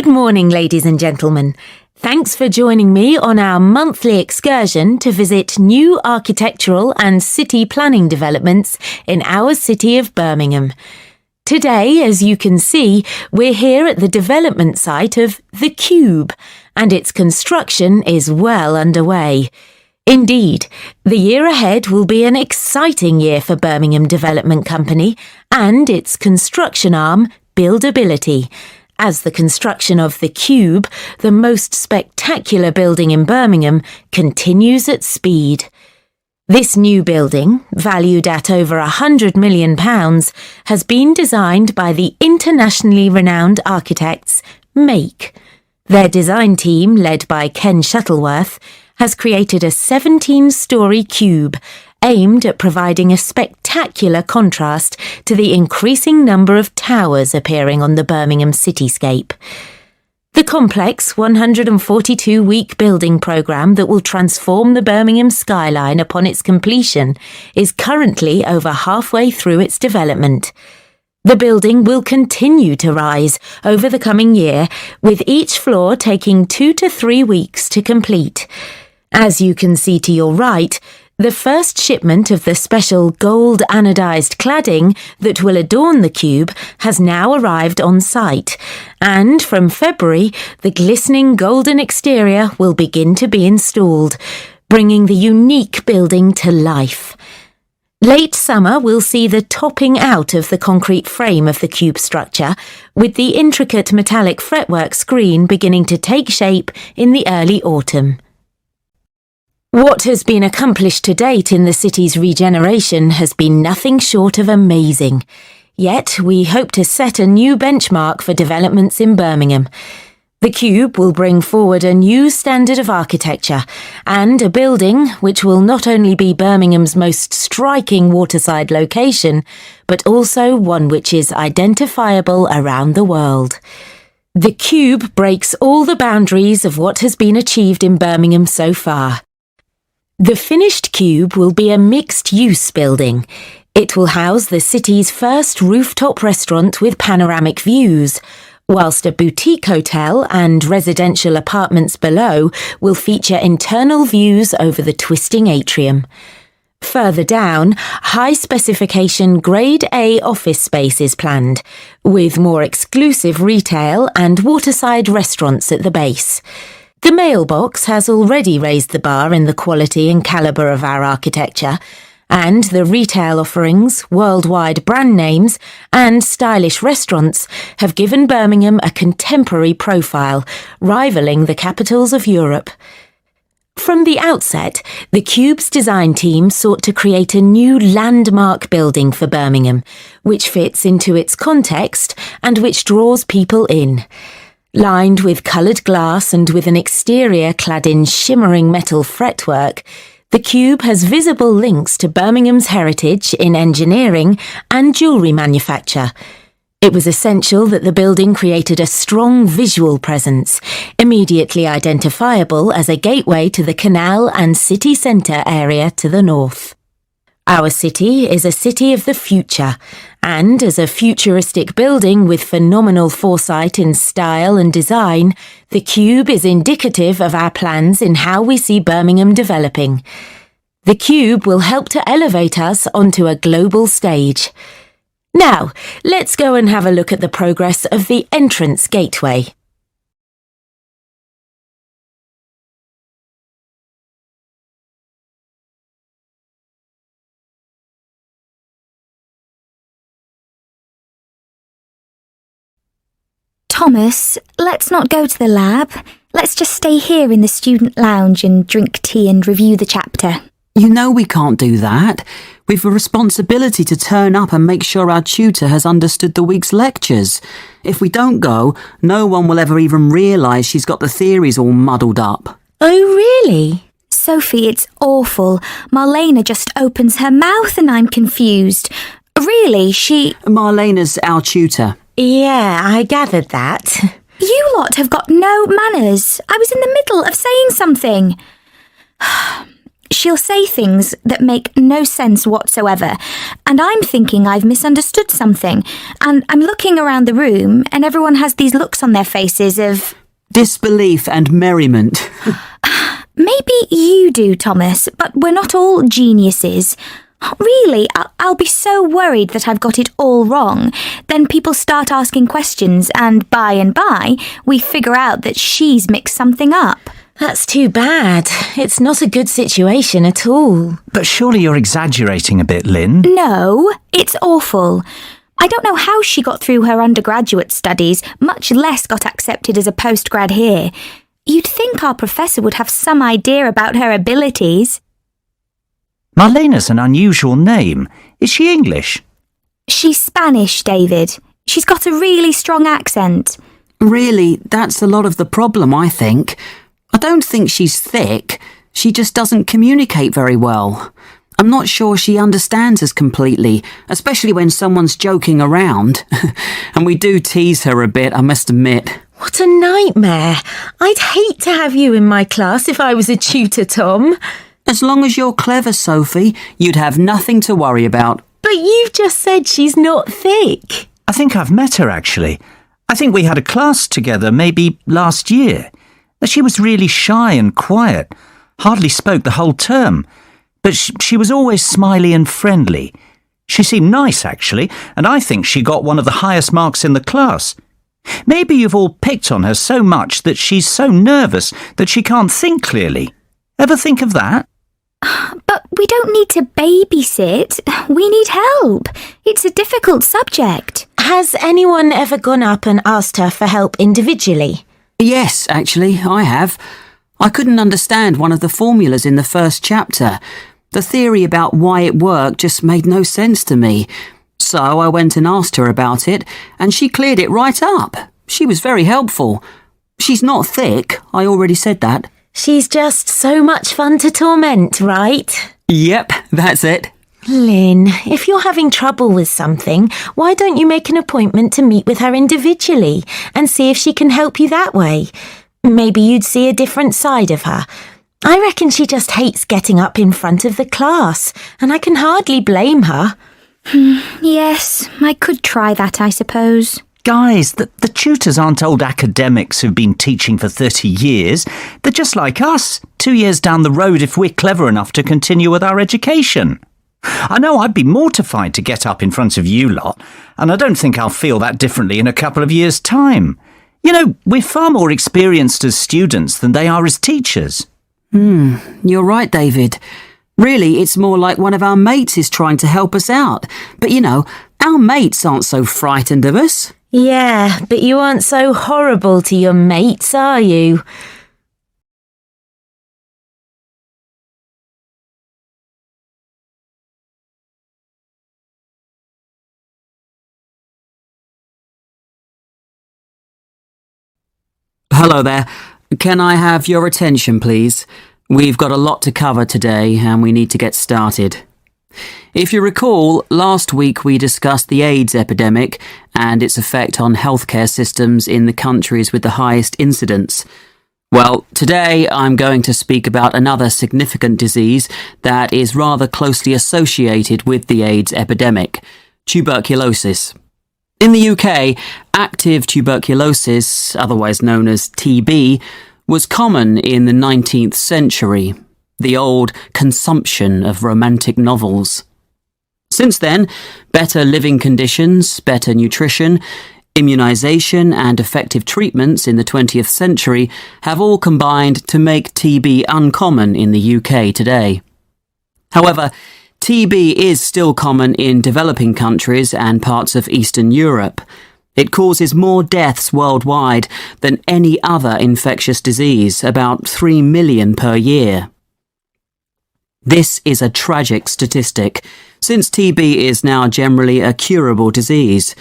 Good morning, ladies and gentlemen. Thanks for joining me on our monthly excursion to visit new architectural and city planning developments in our city of Birmingham. Today, as you can see, we're here at the development site of The Cube, and its construction is well underway. Indeed, the year ahead will be an exciting year for Birmingham Development Company and its construction arm, Buildability, as the construction of The Cube, the most spectacular building in Birmingham, continues at speed. This new building, valued at over £100 million, has been designed by the internationally renowned architects Make. Their design team, led by Ken Shuttleworth, has created a 17-storey cube aimed at providing a spectacular contrast to the increasing number of towers appearing on the Birmingham cityscape. The complex 142-week building programme that will transform the Birmingham skyline upon its completion is currently over halfway through its development. The building will continue to rise over the coming year, with each floor taking 2 to 3 weeks to complete. As you can see to your right, the first shipment of the special gold anodised cladding that will adorn the cube has now arrived on site, and from February, the glistening golden exterior will begin to be installed, bringing the unique building to life. Late summer will see the topping out of the concrete frame of the cube structure, with the intricate metallic fretwork screen beginning to take shape in the early autumn. What has been accomplished to date in the city's regeneration has been nothing short of amazing. Yet we hope to set a new benchmark for developments in Birmingham. The Cube will bring forward a new standard of architecture and a building which will not only be Birmingham's most striking waterside location, but also one which is identifiable around the world. The Cube breaks all the boundaries of what has been achieved in Birmingham so far. The finished cube will be a mixed-use building. It will house the city's first rooftop restaurant with panoramic views, whilst a boutique hotel and residential apartments below will feature internal views over the twisting atrium. Further down, high-specification Grade A office space is planned, with more exclusive retail and waterside restaurants at the base. The mailbox has already raised the bar in the quality and calibre of our architecture, and the retail offerings, worldwide brand names, and stylish restaurants have given Birmingham a contemporary profile, rivalling the capitals of Europe. From the outset, the Cube's design team sought to create a new landmark building for Birmingham, which fits into its context and which draws people in. Lined with coloured glass and with an exterior clad in shimmering metal fretwork, the Cube has visible links to Birmingham's heritage in engineering and jewellery manufacture. It was essential that the building created a strong visual presence, immediately identifiable as a gateway to the canal and city centre area to the north. Our city is a city of the future, and as a futuristic building with phenomenal foresight in style and design, the Cube is indicative of our plans in how we see Birmingham developing. The Cube will help to elevate us onto a global stage. Now, let's go and have a look at the progress of the entrance gateway. Thomas, let's not go to the lab. Let's just stay here in the student lounge and drink tea and review the chapter. You know we can't do that. We've a responsibility to turn up and make sure our tutor has understood the week's lectures. If we don't go, no one will ever even realise she's got the theories all muddled up. Oh, really? Sophie, it's awful. Marlena just opens her mouth and I'm confused. Really, Marlena's our tutor. Yeah, I gathered that. You lot have got no manners. I was in the middle of saying something. she'll say things that make no sense whatsoever, and I'm thinking I've misunderstood something, and I'm looking around the room and everyone has these looks on their faces of... disbelief and merriment. Maybe you do, Thomas, but we're not all geniuses. Really, I'll be so worried that I've got it all wrong. Then people start asking questions and by, we figure out that she's mixed something up. That's too bad. It's not a good situation at all. But surely you're exaggerating a bit, Lynn. No, it's awful. I don't know how she got through her undergraduate studies, much less got accepted as a postgrad here. You'd think our professor would have some idea about her abilities. Marlena's an unusual name. Is she English? She's Spanish, David. She's got a really strong accent. Really, that's a lot of the problem, I think. I don't think she's thick. She just doesn't communicate very well. I'm not sure she understands us completely, especially when someone's joking around. And we do tease her a bit, I must admit. What a nightmare. I'd hate to have you in my class if I was a tutor, Tom. As long as you're clever, Sophie, you'd have nothing to worry about. But you've just said she's not thick. I think I've met her, actually. I think we had a class together maybe last year. She was really shy and quiet, hardly spoke the whole term. But she was always smiley and friendly. She seemed nice, actually, and I think she got one of the highest marks in the class. Maybe you've all picked on her so much that she's so nervous that she can't think clearly. Ever think of that? But we don't need to babysit. We need help. It's a difficult subject. Has anyone ever gone up and asked her for help individually? Yes, actually, I have. I couldn't understand one of the formulas in the first chapter. The theory about why it worked just made no sense to me. So I went and asked her about it, and she cleared it right up. She was very helpful. She's not thick, I already said that. She's just so much fun to torment, right? Yep, that's it. Lynn, if you're having trouble with something, why don't you make an appointment to meet with her individually and see if she can help you that way? Maybe you'd see a different side of her. I reckon she just hates getting up in front of the class, and I can hardly blame her. Yes, I could try that, I suppose. Guys, the tutors aren't old academics who've been teaching for 30 years. They're just like us, 2 years down the road if we're clever enough to continue with our education. I know I'd be mortified to get up in front of you lot, and I don't think I'll feel that differently in a couple of years' time. You know, we're far more experienced as students than they are as teachers. You're right, David. Really, it's more like one of our mates is trying to help us out. But you know, our mates aren't so frightened of us. Yeah, but you aren't so horrible to your mates, are you? Hello there. Can I have your attention, please? We've got a lot to cover today, and we need to get started. If you recall, last week we discussed the AIDS epidemic and its effect on healthcare systems in the countries with the highest incidence. Well, today I'm going to speak about another significant disease that is rather closely associated with the AIDS epidemic: tuberculosis. In the UK, active tuberculosis, otherwise known as TB, was common in the 19th century, the old consumption of romantic novels. Since then, better living conditions, better nutrition, immunisation and effective treatments in the 20th century have all combined to make TB uncommon in the UK today. However, TB is still common in developing countries and parts of Eastern Europe. It causes more deaths worldwide than any other infectious disease, about 3 million per year. This is a tragic statistic, since TB is now generally a curable disease.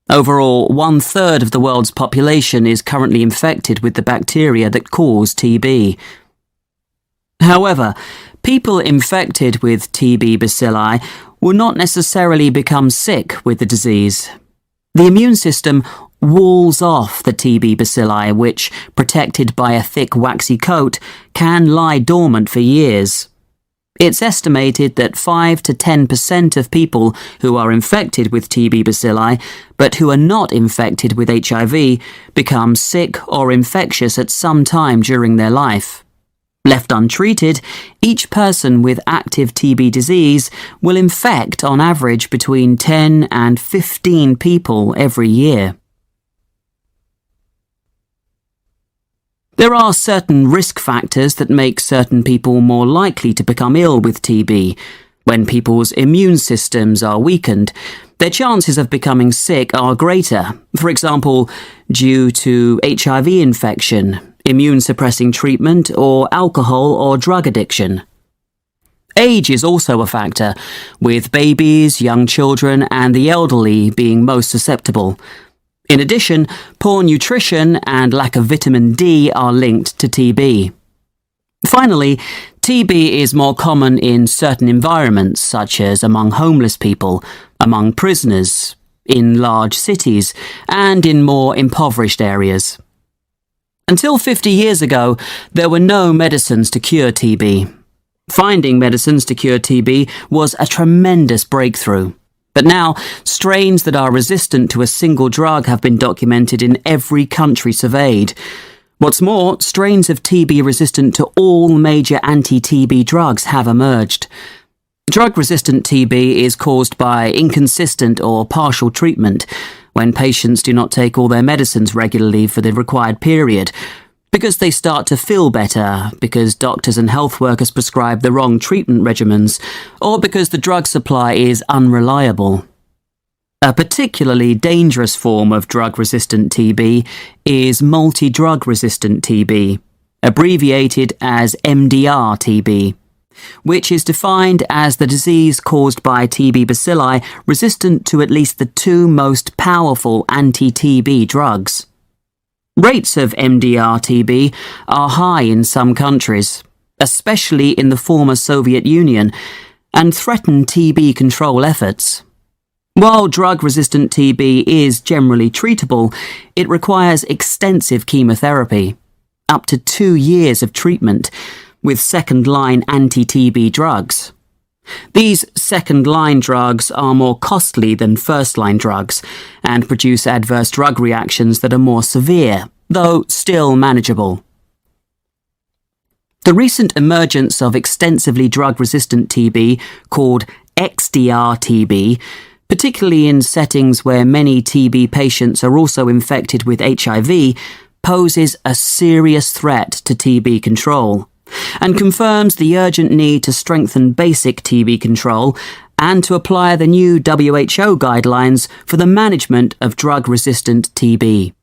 Overall, 1/3 of the world's population is currently infected with the bacteria that cause TB. However, people infected with TB bacilli will not necessarily become sick with the disease. The immune system walls off the TB bacilli, which, protected by a thick waxy coat, can lie dormant for years. It's estimated that 5 to 10% of people who are infected with TB bacilli, but who are not infected with HIV, become sick or infectious at some time during their life. Left untreated, each person with active TB disease will infect on average between 10 and 15 people every year. There are certain risk factors that make certain people more likely to become ill with TB. When people's immune systems are weakened, their chances of becoming sick are greater, for example, due to HIV infection, immune-suppressing treatment, or alcohol or drug addiction. Age is also a factor, with babies, young children, and the elderly being most susceptible. In addition, poor nutrition and lack of vitamin D are linked to TB. Finally, TB is more common in certain environments, such as among homeless people, among prisoners, in large cities, and in more impoverished areas. Until 50 years ago, there were no medicines to cure TB. Finding medicines to cure TB was a tremendous breakthrough. But now, strains that are resistant to a single drug have been documented in every country surveyed. What's more, strains of TB resistant to all major anti-TB drugs have emerged. Drug-resistant TB is caused by inconsistent or partial treatment, when patients do not take all their medicines regularly for the required period, because they start to feel better, because doctors and health workers prescribe the wrong treatment regimens, or because the drug supply is unreliable. A particularly dangerous form of drug-resistant TB is multi-drug-resistant TB, abbreviated as MDR-TB, which is defined as the disease caused by TB bacilli resistant to at least the two most powerful anti-TB drugs. Rates of MDR-TB are high in some countries, especially in the former Soviet Union, and threaten TB control efforts. While drug-resistant TB is generally treatable, it requires extensive chemotherapy, up to 2 years of treatment, with second-line anti-TB drugs. These second-line drugs are more costly than first-line drugs and produce adverse drug reactions that are more severe, though still manageable. The recent emergence of extensively drug-resistant TB, called XDR-TB, particularly in settings where many TB patients are also infected with HIV, poses a serious threat to TB control, and confirms the urgent need to strengthen basic TB control and to apply the new WHO guidelines for the management of drug-resistant TB.